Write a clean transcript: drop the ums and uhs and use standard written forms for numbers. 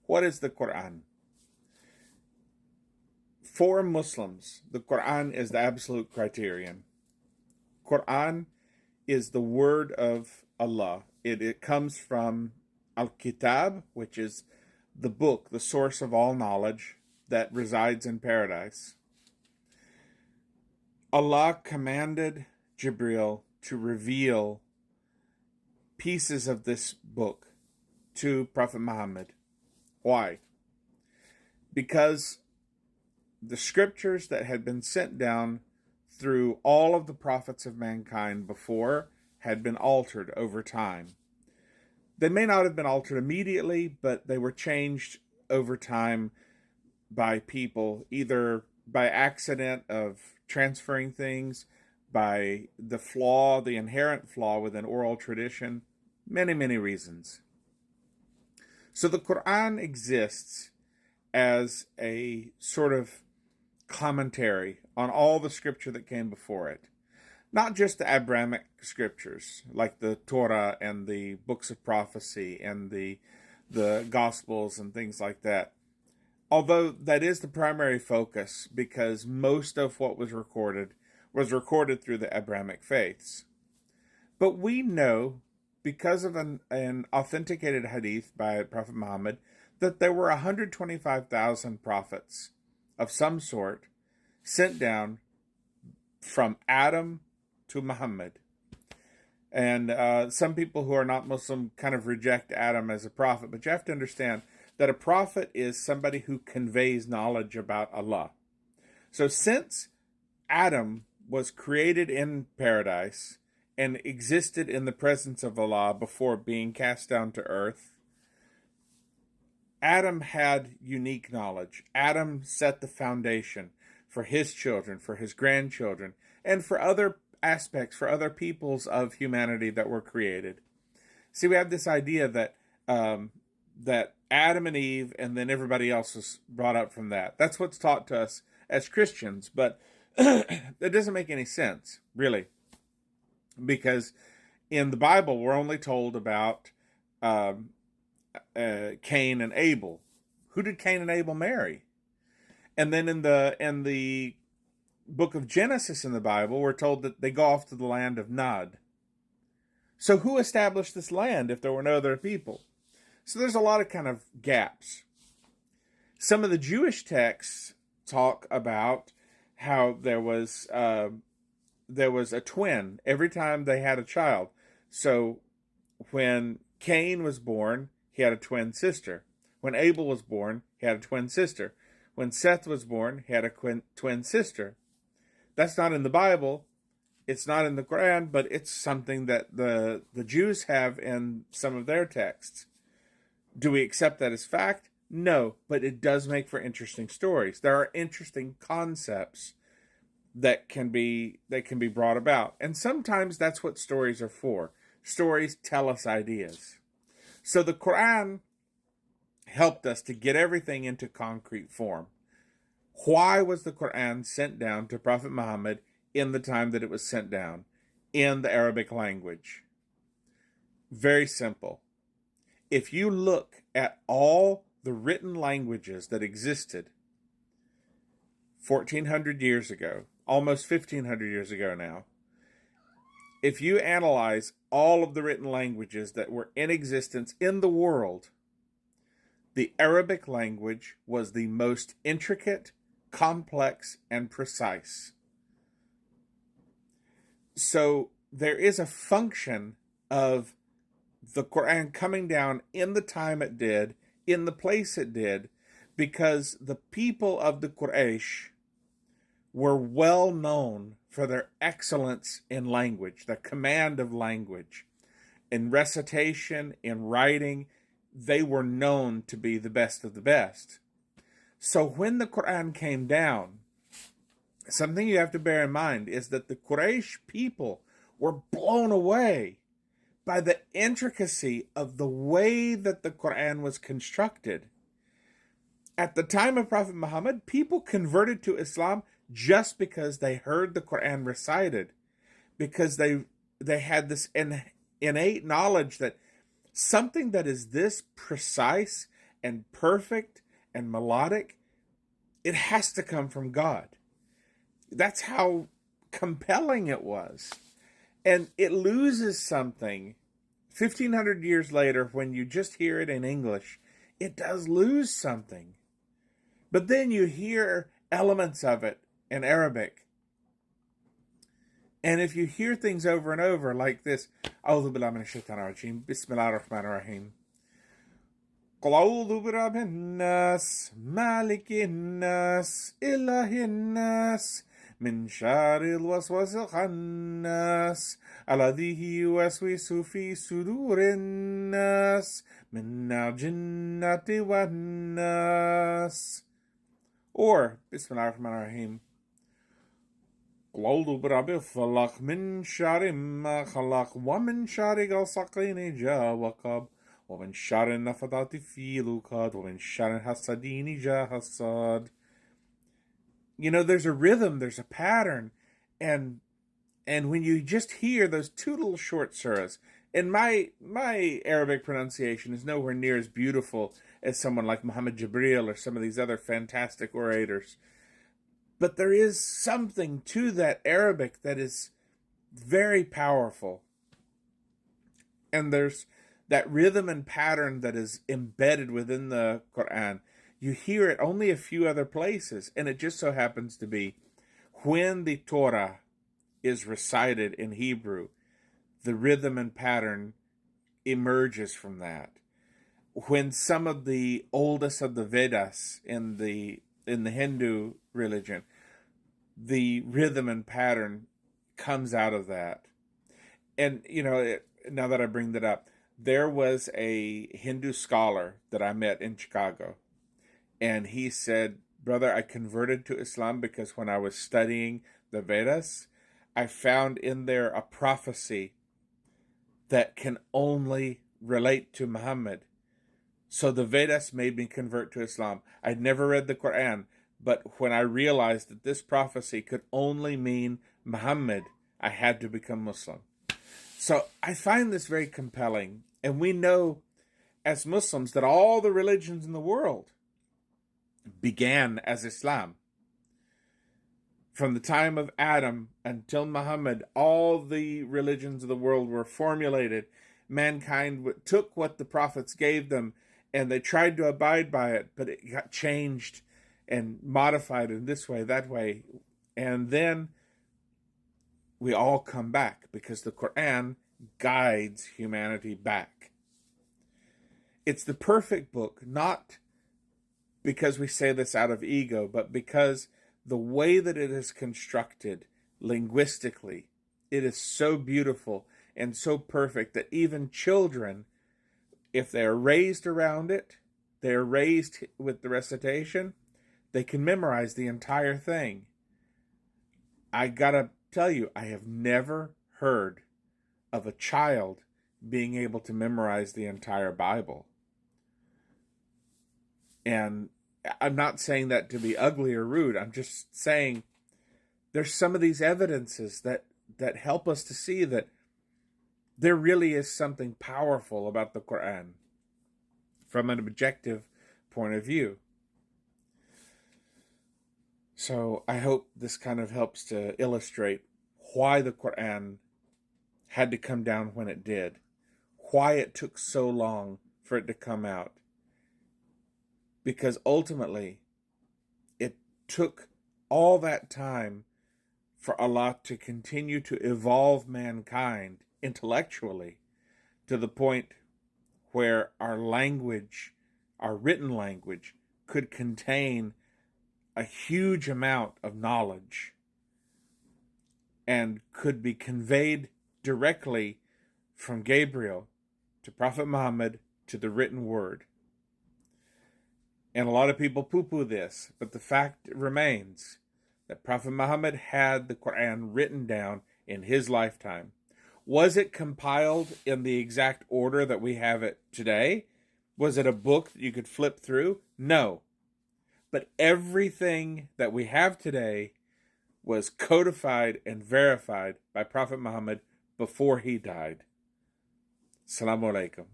What is the Qur'an? For Muslims, the Qur'an is the absolute criterion. Qur'an is the word of Allah. It comes from Al-Kitab, which is the book, the source of all knowledge that resides in paradise. Allah commanded Jibril to reveal pieces of this book to Prophet Muhammad. Why? Because the scriptures that had been sent down through all of the prophets of mankind before had been altered over time. They may not have been altered immediately, but they were changed over time by people, either by accident of transferring things, by the inherent flaw within oral tradition, many, many reasons. So the Qur'an exists as a sort of commentary on all the scripture that came before it. Not just the Abrahamic scriptures, like the Torah and the books of prophecy and the Gospels and things like that. Although that is the primary focus, because most of what was recorded through the Abrahamic faiths. But we know, because of an authenticated hadith by Prophet Muhammad, that there were 125,000 prophets of some sort sent down from Adam to Muhammad. And some people who are not Muslim kind of reject Adam as a prophet, but you have to understand that a prophet is somebody who conveys knowledge about Allah. So since Adam was created in paradise and existed in the presence of Allah before being cast down to earth, Adam had unique knowledge. Adam set the foundation for his children, for his grandchildren, and for other aspects, for other peoples of humanity that were created. See, we have this idea that that Adam and Eve and then everybody else was brought up from that. That's what's taught to us as Christians, but that doesn't make any sense, really. Because in the Bible, we're only told about Cain and Abel. Who did Cain and Abel marry? And then in the book of Genesis in the Bible, we're told that they go off to the land of Nod. So who established this land if there were no other people? So there's a lot of kind of gaps. Some of the Jewish texts talk about how there was a twin every time they had a child. So when Cain was born, he had a twin sister. When Abel was born, he had a twin sister. When Seth was born, he had a twin sister. That's not in the Bible. It's not in the Qur'an, but it's something that the Jews have in some of their texts. Do we accept that as fact? No, but it does make for interesting stories. There are interesting concepts that can be brought about. And sometimes that's what stories are for. Stories tell us ideas. So the Qur'an helped us to get everything into concrete form. Why was the Qur'an sent down to Prophet Muhammad in the time that it was sent down, in the Arabic language? Very simple. If you look at all the written languages that existed 1,400 years ago, almost 1,500 years ago now, if you analyze all of the written languages that were in existence in the world, the Arabic language was the most intricate, complex, and precise. So there is a function of the Qur'an coming down in the time it did, in the place it did, because the people of the Quraysh were well known for their excellence in language, their command of language. In recitation, in writing, they were known to be the best of the best. So when the Qur'an came down, something you have to bear in mind is that the Quraysh people were blown away by the intricacy of the way that the Qur'an was constructed. At the time of Prophet Muhammad, people converted to Islam just because they heard the Qur'an recited, because they had this innate knowledge that something that is this precise and perfect and melodic, it has to come from God. That's how compelling it was. And it loses something 1,500 years later when you just hear it in English. It does lose something. But then you hear elements of it in Arabic. And if you hear things over and over like this, أعوذ بالله من الشيطان الرجيم بسم الله الرحمن الرحيم قل أعوذ برب الناس مالك الناس إله الناس من شر الوسواس الخناس الذي يوسوس في صدور الناس من الجنة والناس. Or Bismillah ar-Rahman ar-Rahim قل أعوذ برب الفلق من شر ما خلق ومن شر غاسق إذا وقب ومن شر النفثات في العقد ومن شر حاسد إذا حسد. You know, there's a rhythm, there's a pattern, and when you just hear those two little short surahs, and my Arabic pronunciation is nowhere near as beautiful as someone like Muhammad Jibril or some of these other fantastic orators, but there is something to that Arabic that is very powerful, and there's that rhythm and pattern that is embedded within the Qur'an. You hear it only a few other places, and it just so happens to be when the Torah is recited in Hebrew, the rhythm and pattern emerges from that. When some of the oldest of the Vedas in the Hindu religion, the rhythm and pattern comes out of that. And, you know, now that I bring that up, there was a Hindu scholar that I met in Chicago. And he said, brother, I converted to Islam because when I was studying the Vedas, I found in there a prophecy that can only relate to Muhammad. So the Vedas made me convert to Islam. I'd never read the Qur'an, but when I realized that this prophecy could only mean Muhammad, I had to become Muslim. So I find this very compelling. And we know as Muslims that all the religions in the world began as Islam. From the time of Adam until Muhammad, all the religions of the world were formulated. Mankind took what the prophets gave them and they tried to abide by it, but it got changed and modified in this way, that way. And then we all come back because the Qur'an guides humanity back. It's the perfect book, not because we say this out of ego, but because the way that it is constructed linguistically, it is so beautiful and so perfect that even children, if they are raised around it, they are raised with the recitation, they can memorize the entire thing. I gotta tell you, I have never heard of a child being able to memorize the entire Bible. And I'm not saying that to be ugly or rude. I'm just saying there's some of these evidences that help us to see that there really is something powerful about the Qur'an from an objective point of view. So I hope this kind of helps to illustrate why the Qur'an had to come down when it did, why it took so long for it to come out. Because ultimately, it took all that time for Allah to continue to evolve mankind intellectually to the point where our language, our written language, could contain a huge amount of knowledge and could be conveyed directly from Gabriel to Prophet Muhammad to the written word. And a lot of people poo-poo this, but the fact remains that Prophet Muhammad had the Qur'an written down in his lifetime. Was it compiled in the exact order that we have it today? Was it a book that you could flip through? No. But everything that we have today was codified and verified by Prophet Muhammad before he died. Assalamu alaikum.